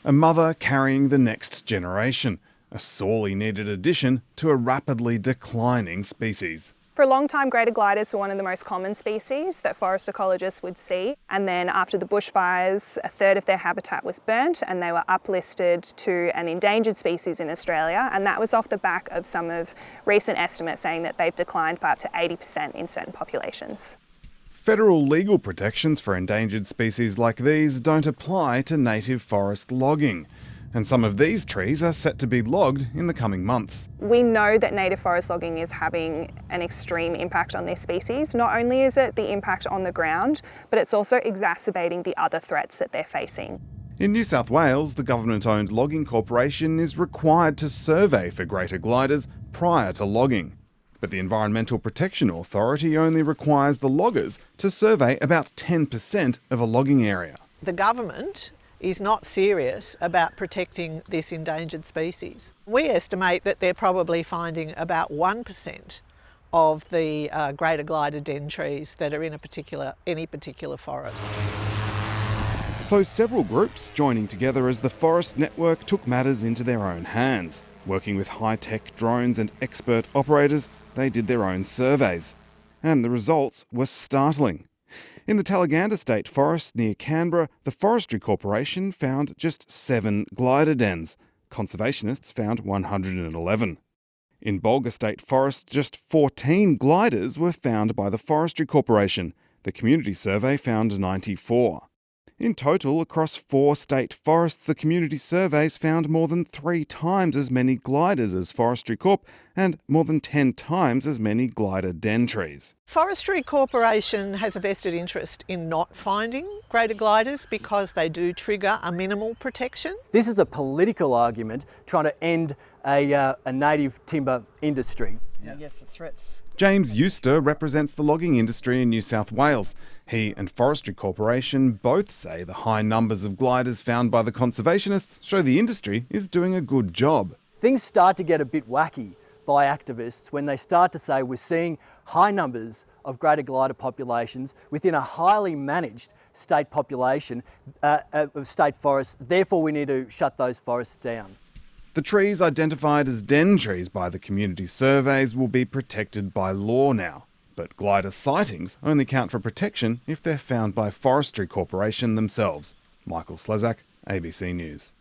A mother carrying the next generation, a sorely needed addition to a rapidly declining species. For a long time, greater gliders were one of the most common species that forest ecologists would see. And then after the bushfires, a third of their habitat was burnt and they were uplisted to an endangered species in Australia. And that was off the back of some of recent estimates saying that they've declined by up to 80% in certain populations. Federal legal protections for endangered species like these don't apply to native forest logging. And some of these trees are set to be logged in the coming months. We know that native forest logging is having an extreme impact on this species. Not only is it the impact on the ground, but it's also exacerbating the other threats that they're facing. In New South Wales, the government-owned Logging Corporation is required to survey for greater gliders prior to logging. But the Environmental Protection Authority only requires the loggers to survey about 10% of a logging area. The government is not serious about protecting this endangered species. We estimate that they're probably finding about 1% of the greater glider den trees that are in any particular forest. So several groups joining together as the Forest Network took matters into their own hands. Working with high-tech drones and expert operators, they did their own surveys. And the results were startling. In the Talaganda State Forest near Canberra, the Forestry Corporation found just 7 glider dens. Conservationists found 111. In Bulga State Forest, just 14 gliders were found by the Forestry Corporation. The community survey found 94. In total, across 4 state forests, the community surveys found more than 3 times as many gliders as Forestry Corp and more than 10 times as many glider den trees. Forestry Corporation has a vested interest in not finding greater gliders because they do trigger a minimal protection. This is a political argument trying to end a native timber industry. Yes, the threats. James Euster represents the logging industry in New South Wales. He and Forestry Corporation both say the high numbers of gliders found by the conservationists show the industry is doing a good job. Things start to get a bit wacky by activists when they start to say we're seeing high numbers of greater glider populations within a highly managed state population of state forests, therefore we need to shut those forests down. The trees identified as den trees by the community surveys will be protected by law now. But glider sightings only count for protection if they're found by Forestry Corporation themselves. Michael Slezak, ABC News.